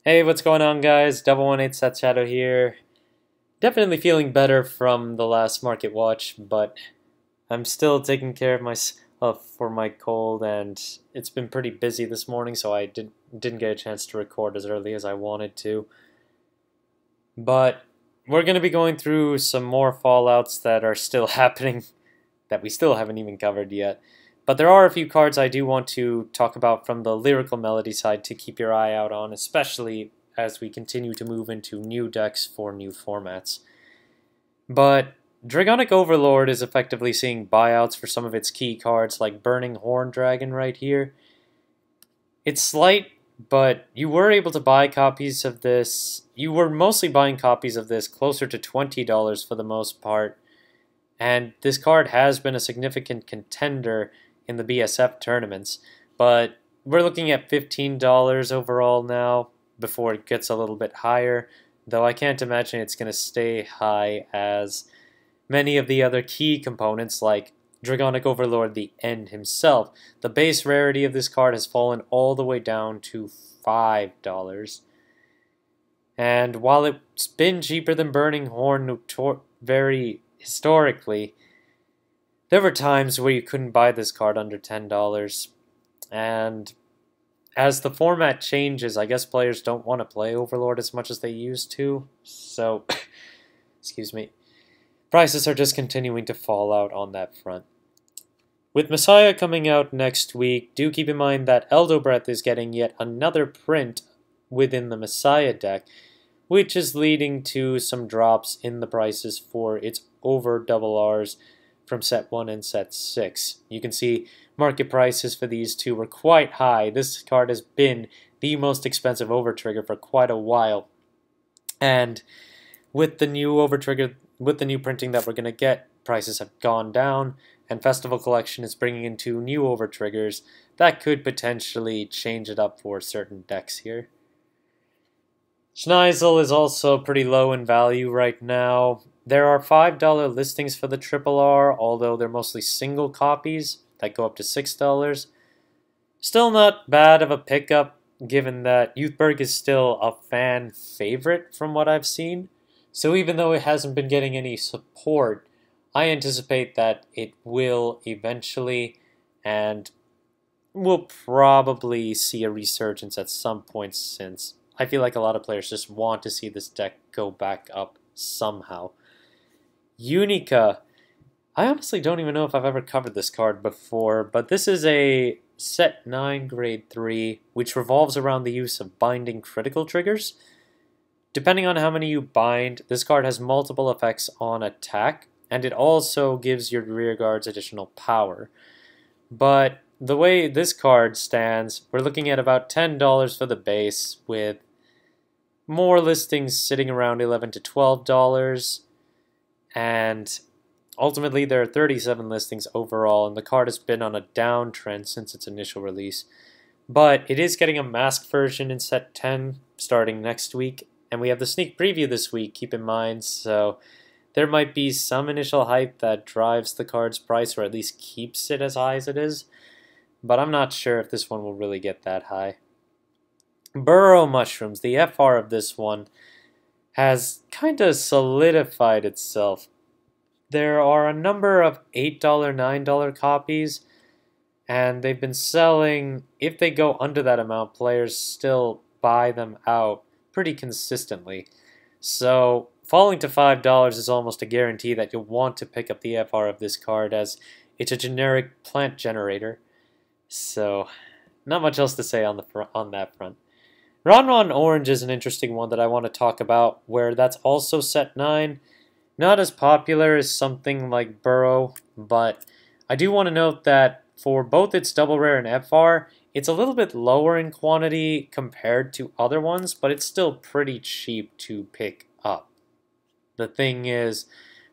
Hey, what's going on, guys? Double 18 Seth Shadow here. Definitely feeling better from the last market watch, but I'm still taking care of myself for my cold, and it's been pretty busy this morning, so I didn't get a chance to record as early as I wanted to. But we're going to be going through some more fallouts that are still happening that we still haven't even covered yet. But there are a few cards I do want to talk about from the lyrical melody side to keep your eye out on, especially as we continue to move into new decks for new formats. But Dragonic Overlord is effectively seeing buyouts for some of its key cards, like Burning Horn Dragon right here. It's slight, but you were able to buy copies of this. You were mostly buying copies of this closer to $20 for the most part. And this card has been a significant contender in the BSF tournaments, but we're looking at $15 overall now before it gets a little bit higher, though I can't imagine it's going to stay high as many of the other key components like Dragonic Overlord, the End himself. The base rarity of this card has fallen all the way down to $5. And while it's been cheaper than Burning Horn very historically, there were times where you couldn't buy this card under $10. And as the format changes, I guess players don't want to play Overlord as much as they used to. So, excuse me, prices are just continuing to fall out on that front. With Messiah coming out next week, do keep in mind that Eldo Breath is getting yet another print within the Messiah deck, which is leading to some drops in the prices for its over double Rs from set 1 and set 6. You can see market prices for these two were quite high. This card has been the most expensive overtrigger for quite a while. And with the new overtrigger, with the new printing that we're going to get, prices have gone down, and Festival Collection is bringing in two new overtriggers that could potentially change it up for certain decks here. Schneisel is also pretty low in value right now. There are $5 listings for the Triple R, although they're mostly single copies that go up to $6. Still not bad of a pickup, given that Youthberg is still a fan favorite from what I've seen. So even though it hasn't been getting any support, I anticipate that it will eventually, and we'll probably see a resurgence at some point, since I feel like a lot of players just want to see this deck go back up somehow. Unica. I honestly don't even know if I've ever covered this card before, but this is a set 9 grade 3, which revolves around the use of binding critical triggers. Depending on how many you bind, this card has multiple effects on attack, and it also gives your rear guards additional power. But the way this card stands, we're looking at about $10 for the base, with more listings sitting around $11 to $12. And ultimately, there are 37 listings overall, and the card has been on a downtrend since its initial release. But it is getting a masked version in set 10 starting next week, and we have the sneak preview this week, keep in mind, so there might be some initial hype that drives the card's price, or at least keeps it as high as it is, but I'm not sure if this one will really get that high. Burrow Mushrooms, the FR of this one, has kind of solidified itself. There are a number of $8, $9 copies, and they've been selling. If they go under that amount, players still buy them out pretty consistently. So falling to $5 is almost a guarantee that you'll want to pick up the FR of this card, as it's a generic plant generator. So not much else to say on that front. Ron Orange is an interesting one that I want to talk about, where that's also set 9. Not as popular as something like Burrow, but I do want to note that for both its double rare and FR, it's a little bit lower in quantity compared to other ones, but it's still pretty cheap to pick up. The thing is,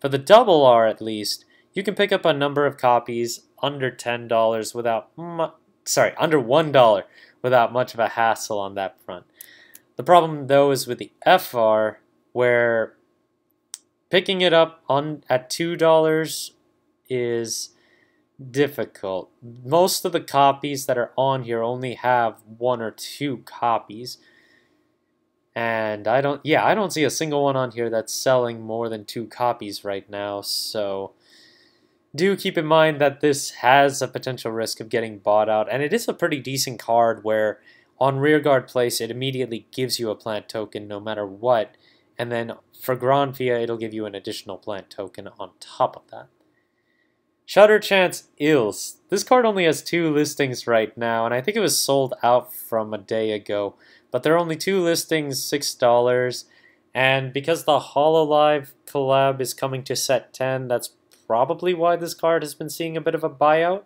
for the double R at least, you can pick up a number of copies under $10 without under $1 without much of a hassle on that front. The problem, though, is with the FR, where picking it up at $2 is difficult. Most of the copies that are on here only have 1 or 2 copies, And I don't see a single one on here that's selling more than 2 copies right now, so do keep in mind that this has a potential risk of getting bought out, and it is a pretty decent card where on rearguard place it immediately gives you a plant token no matter what, and then for Granvia it'll give you an additional plant token on top of that. Shutter Chance Ills. This card only has 2 listings right now, and I think it was sold out from a day ago. But there are only 2 listings, $6, and because the Hololive collab is coming to set 10, that's probably why this card has been seeing a bit of a buyout.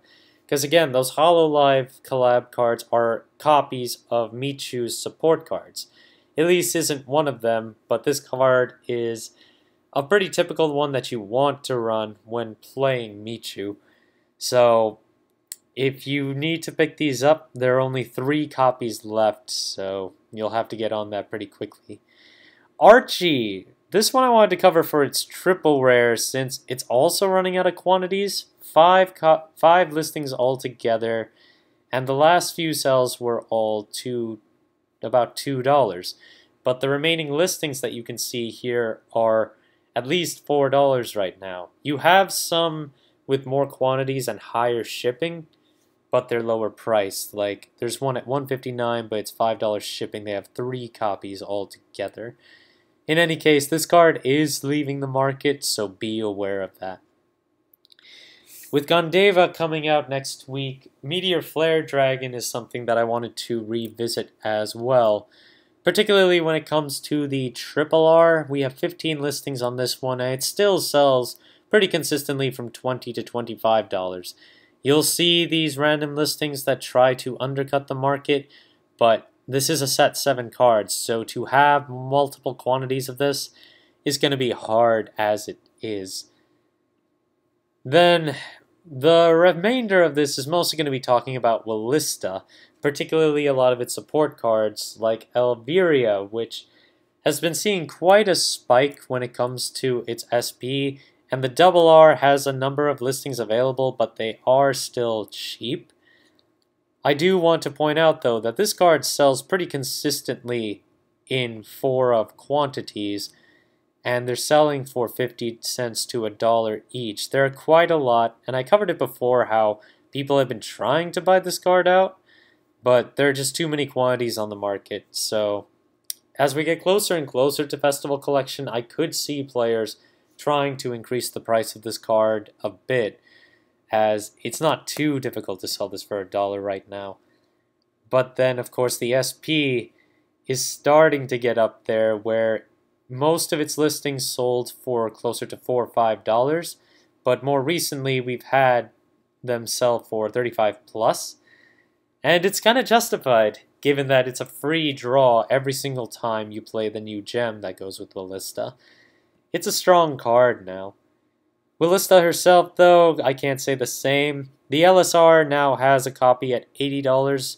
Because again, those Hololive collab cards are copies of Michu's support cards. Elise isn't one of them, but this card is a pretty typical one that you want to run when playing Michu. So if you need to pick these up, there are only 3 copies left, so you'll have to get on that pretty quickly. Archie! This one I wanted to cover for its triple rare since it's also running out of quantities. 5 listings altogether, and the last few sales were all about $2. But the remaining listings that you can see here are at least $4 right now. You have some with more quantities and higher shipping, but they're lower priced. Like, there's one at $1.59, but it's $5 shipping. They have 3 copies altogether. In any case, this card is leaving the market, so be aware of that. With Gondeva coming out next week, Meteor Flare Dragon is something that I wanted to revisit as well. Particularly when it comes to the Triple R, we have 15 listings on this one, and it still sells pretty consistently from $20 to $25. You'll see these random listings that try to undercut the market, but this is a set 7 cards, so to have multiple quantities of this is going to be hard as it is. Then the remainder of this is mostly going to be talking about Willista, particularly a lot of its support cards like Elviria, which has been seeing quite a spike when it comes to its SP, and the Double R has a number of listings available, but they are still cheap. I do want to point out, though, that this card sells pretty consistently in 4 of quantities, and they're selling for 50 cents to $1 each. There are quite a lot, and I covered it before how people have been trying to buy this card out, but there are just too many quantities on the market. So as we get closer and closer to Festival Collection, I could see players trying to increase the price of this card a bit, as it's not too difficult to sell this for $1 right now. But then, of course, the SP is starting to get up there where most of its listings sold for closer to $4 or $5, but more recently we've had them sell for 35 plus. And it's kind of justified, given that it's a free draw every single time you play the new gem that goes with Willista. It's a strong card now. Willista herself, though, I can't say the same. The LSR now has a copy at $80,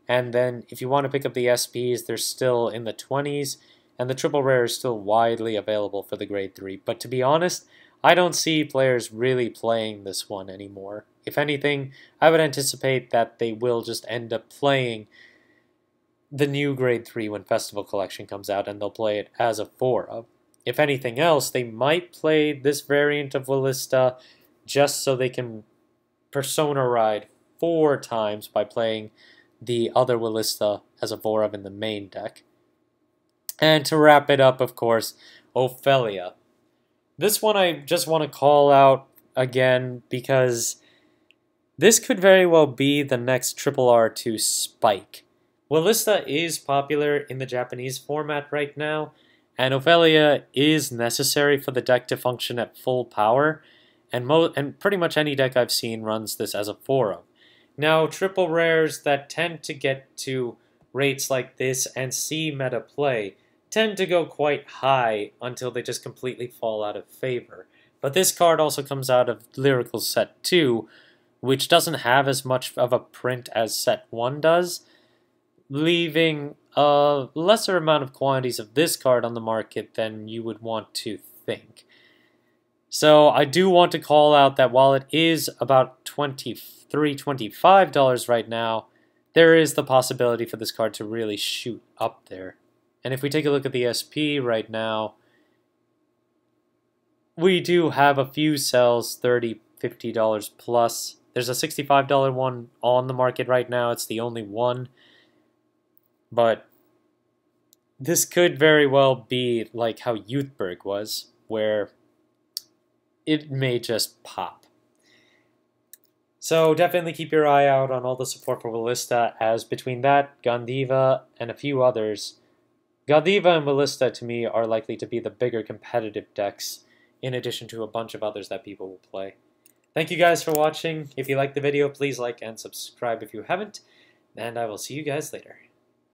and then if you want to pick up the SPs, they're still in the 20s, and the triple rare is still widely available for the grade 3. But to be honest, I don't see players really playing this one anymore. If anything, I would anticipate that they will just end up playing the new grade 3 when Festival Collection comes out, and they'll play it as a 4 of. If anything else, they might play this variant of Willista just so they can Persona Ride 4 times by playing the other Willista as a 4 of in the main deck. And to wrap it up, of course, Ophelia. This one I just want to call out again because this could very well be the next Triple R to spike. Willista is popular in the Japanese format right now, and Ophelia is necessary for the deck to function at full power, and pretty much any deck I've seen runs this as a 4 of. Now, triple rares that tend to get to rates like this and see meta play tend to go quite high until they just completely fall out of favor. But this card also comes out of Lyrical Set 2, which doesn't have as much of a print as Set 1 does, leaving a lesser amount of quantities of this card on the market than you would want to think. So I do want to call out that while it is about $23, $25 right now, there is the possibility for this card to really shoot up there. And if we take a look at the SP right now, we do have a few cells, $30, $50 plus. There's a $65 one on the market right now. It's the only one. But this could very well be like how Youthberg was, where it may just pop. So definitely keep your eye out on all the support for Ballista, as between that, Gandiva, and a few others, Gandiva and Ballista to me are likely to be the bigger competitive decks, in addition to a bunch of others that people will play. Thank you guys for watching. If you liked the video, please like and subscribe if you haven't, and I will see you guys later.